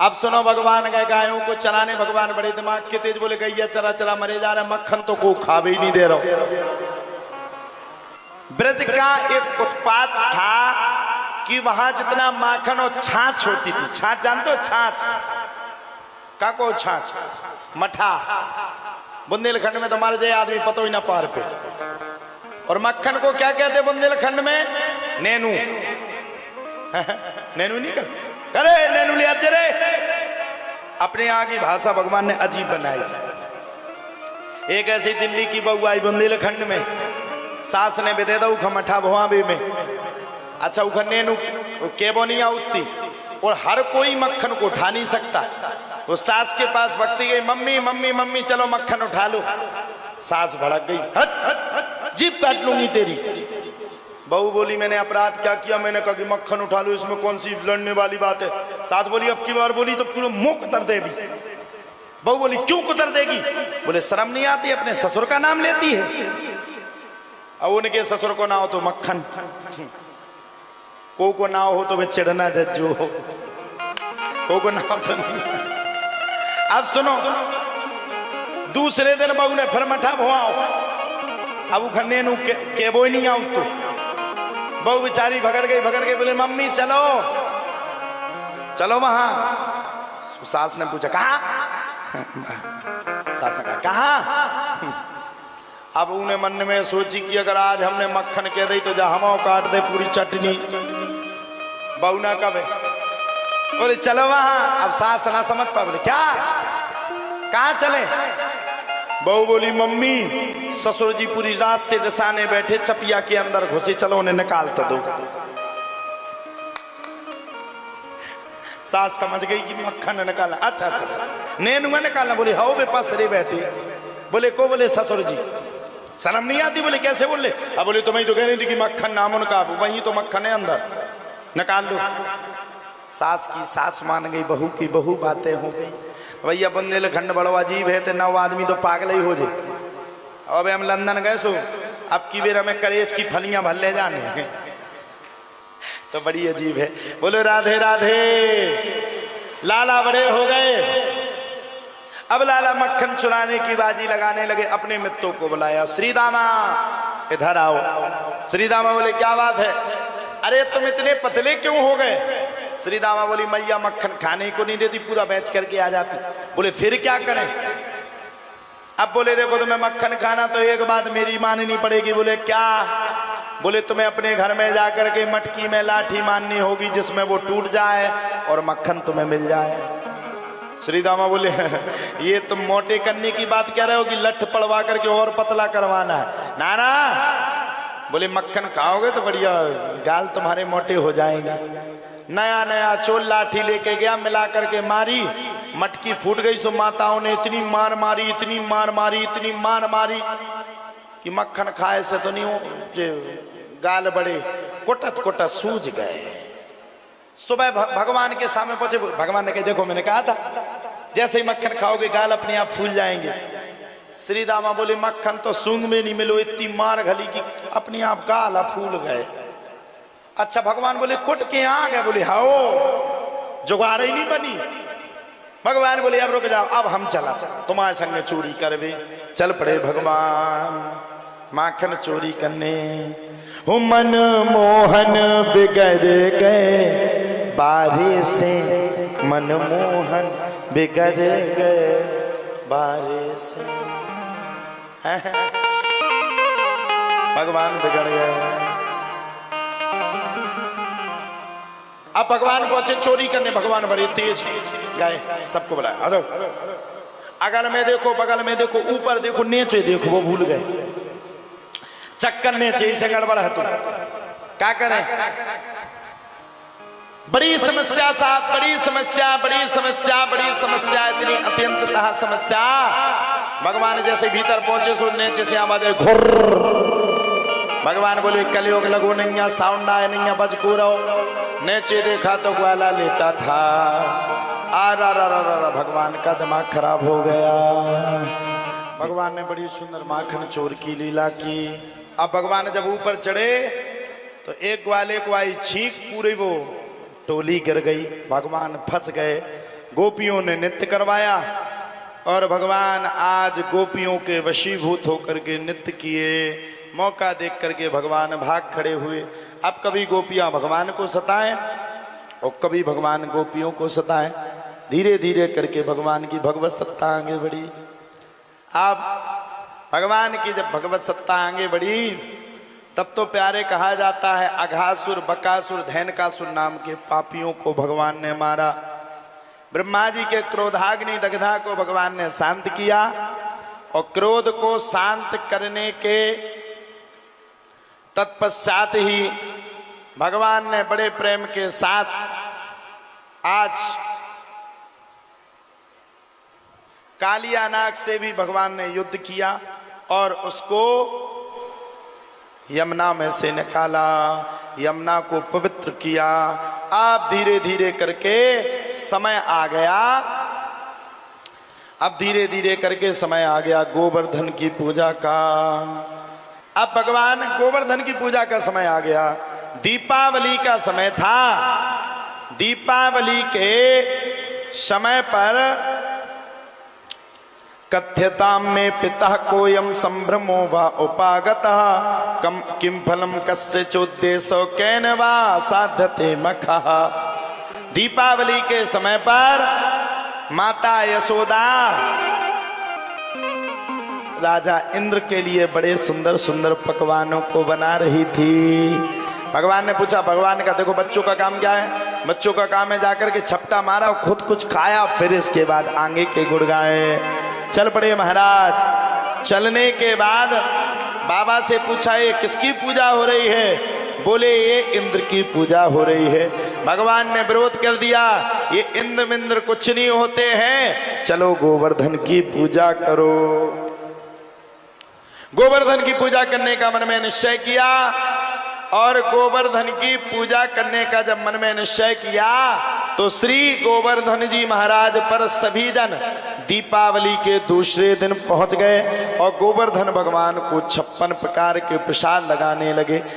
अब सुनो, भगवान गए गायों को चराने। भगवान बड़े दिमाग के तेज, बोले गैया चरा चरा मरे जा रहे, मक्खन तो को खा भी नहीं दे रहा। ब्रज का एक उत्पात था कि वहां जितना माखन और छाछ होती थी, छाछ जानते हो? छाछ का को छाछ मठा, बुंदेलखंड में तुम्हारे जय आदमी पतो ही ना पार पे। और मक्खन को क्या कहते बुंदेलखंड में? नैनू। नैनू नहीं कहते, करे नैनू लिया चले। अपने यहाँ की भाषा भगवान ने अजीब बनाई। एक ऐसी दिल्ली की बहू आई बुंदेलखंड में, सास ने बेदे दो मठा भुआबी में। अच्छा उखा नैनू केबो नहीं आउती, और हर कोई मक्खन को उठा नहीं सकता। वो सास के पास भक्ति गई, मम्मी मम्मी मम्मी चलो मक्खन उठा लो। सास भड़क गई, हट हट जीभ काट लूंगी तेरी। बहू बोली मैंने अपराध क्या किया? मैंने कहा कि मक्खन उठा लो, इसमें कौन सी लड़ने वाली बात है? सास बोली अब की बार बोली तो पूरा मुंह कुतर देगी। बहू बोली क्यों कुतर देगी? बोले शर्म नहीं आती, अपने ससुर का नाम लेती है। अब उनके ससुर को ना हो तो मक्खन, को ना हो तो वे चिड़ना जज्जो, को ना हो तो नहीं। अब सुनो, दूसरे दिन बहू ने फिर मठा भुआओ। अब खन्ने नु के बोई नहीं आऊ तो बहू बेचारी भगत गई बोले मम्मी चलो चलो वहां। सास ने पूछा कहा? सास ने कहा कहा? अब उन्हें मन में सोची कि अगर आज हमने मक्खन कह दी तो जा हम काट दे पूरी चटनी। बहू ना कहे, बोले चलो वहां। अब सास ना समझ पा, बोले क्या कहां चले? बहू बोली मम्मी ससुर जी पूरी रात से रसाने बैठे, चपिया के अंदर घुसे, चलो उन्हें निकाल तो दो। सास समझ गई कि मक्खन निकालना। अच्छा अच्छा अच्छा नैनुआ निकालना। बोले हाउ बे पास रे बैठे। बोले को? बोले ससुर जी। शर्म नहीं आती? बोले कैसे बोले? अब बोले तुम्हें तो कह रही थी कि मक्खन नाम उनका, वही तो मक्खन है अंदर, निकाल लो। सास की सास मान गई, बहू की बहू बातें हो गई। भैया बुंदेलखंड बड़ो अजीब है, तो नौ आदमी तो पागल ही हो जाए। अब हम लंदन गए सो, अब की बेर हमें करेज की फलियां भर ले जाने हैं, तो बड़ी अजीब है। बोलो राधे राधे। लाला बड़े हो गए। अब लाला मक्खन चुराने की बाजी लगाने लगे। अपने मित्रों को बुलाया, श्रीदामा इधर आओ। श्रीदामा बोले क्या बात है? अरे तुम इतने पतले क्यों हो गए? श्रीदामा बोली मैया मक्खन खाने को नहीं देती, पूरा बेच करके आ जाती। बोले फिर क्या करें? अब बोले देखो तुम्हें मक्खन खाना तो एक बात मेरी माननी पड़ेगी। बोले क्या? बोले तुम्हें अपने घर में जाकर के मटकी में लाठी माननी होगी, जिसमें वो टूट जाए और मक्खन तुम्हें मिल जाए। श्रीदामा बोले ये तुम मोटे करने की बात कह रहे हो कि लठ पड़वा करके और पतला करवाना है? ना ना। बोले मक्खन खाओगे तो बढ़िया गाल तुम्हारे मोटे हो जाएंगे। नया नया चोल लाठी लेके गया, मिला करके मारी, मटकी फूट गई। सो माताओं ने इतनी मार मारी, इतनी मार मारी, इतनी मार मारी कि मक्खन खाए से तो नहीं हो, गाल बड़े कुटत कुटत सूज गए। सुबह भगवान के सामने पहुंचे। भगवान ने कहा देखो मैंने कहा था जैसे ही मक्खन खाओगे गाल अपने आप फूल जाएंगे। श्रीदामा बोले मक्खन तो सूंघ में नहीं मिलो, इतनी मार घली कि अपने आप गाल फूल गए। अच्छा भगवान बोले कुट के आ गए? बोले हाओ, जुगाड़ ही नहीं बनी। भगवान बोले अब रुक जाओ, अब हम चला तुम्हारे संग चोरी करवे। चल पड़े भगवान माखन चोरी करने। हो मन मोहन बिगड़ गए बारे से, मन मोहन बिगड़ गए बारे से। भगवान बिगड़ गए। अब भगवान पहुंचे चोरी करने। भगवान बड़े तेज गए, सबको बुलाया आ जाओ। अगल में देखो, बगल में देखो, ऊपर देखो, नीचे देखो, वो भूल गए। चक्कर नीचे से गड़बड़ है। तुम क्या करें? बड़ी समस्या साहब, बड़ी समस्या, बड़ी समस्या, बड़ी समस्या, इतनी अत्यंततः समस्या। भगवान जैसे भीतर पहुंचे सो नीचे से आवाज आई घुर्र। भगवान बोले कलयुग लगो नैया, साउंड आए नैया, बज को रहो। नीचे देखा तो ग्वाला लेटा था। आ रा रा रा रा, भगवान का दिमाग खराब हो गया। भगवान ने बड़ी सुंदर माखन चोर की लीला की। अब भगवान जब ऊपर चढ़े तो एक ग्वाले को आई छींक, पूरी वो टोली गिर गई। भगवान फंस गए। गोपियों ने नृत्य करवाया और भगवान आज गोपियों के वशीभूत होकर के नृत्य किए। मौका देख करके भगवान भाग खड़े हुए। अब कभी गोपियां भगवान को सताएं और कभी भगवान गोपियों को सताएं। धीरे धीरे करके भगवान की भगवत सत्ता आगे बढ़ी। अब भगवान की जब भगवत सत्ता आगे बढ़ी तब तो प्यारे कहा जाता है अघासुर, बकासुर, धैनकासुर नाम के पापियों को भगवान ने मारा। ब्रह्मा जी के क्रोधाग्नि दग्धा को भगवान ने शांत किया और क्रोध को शांत करने के तत्पश्चात ही भगवान ने बड़े प्रेम के साथ आज कालियानाग से भी भगवान ने युद्ध किया और उसको यमुना में से निकाला, यमुना को पवित्र किया। अब धीरे धीरे करके समय आ गया, अब धीरे धीरे करके समय आ गया गोवर्धन की पूजा का। अब भगवान गोवर्धन की पूजा का समय आ गया। दीपावली का समय था। दीपावली के समय पर कथ्यताम में पिता कोयम संभ्रमो वा उपागतः किम फलम कस्य चोद्देश्य कैन वा साध्यते मखः। दीपावली के समय पर माता यशोदा राजा इंद्र के लिए बड़े सुंदर सुंदर पकवानों को बना रही थी। भगवान ने पूछा, भगवान का देखो बच्चों का काम क्या है? बच्चों का काम है जाकर के छपटा मारा और खुद कुछ खाया, फिर इसके बाद आगे के गुड़ गाए। चल पड़े महाराज। चलने के बाद बाबा से पूछा ये किसकी पूजा हो रही है? बोले ये इंद्र की पूजा हो रही है। भगवान ने विरोध कर दिया, ये इंद्र मिंद्र कुछ नहीं होते हैं, चलो गोवर्धन की पूजा करो। गोवर्धन की पूजा करने का मन में निश्चय किया और गोवर्धन की पूजा करने का जब मन में निश्चय किया तो श्री गोवर्धन जी महाराज पर सभी जन दीपावली के दूसरे दिन पहुंच गए और गोवर्धन भगवान को 56 प्रकार के प्रसाद लगाने लगे।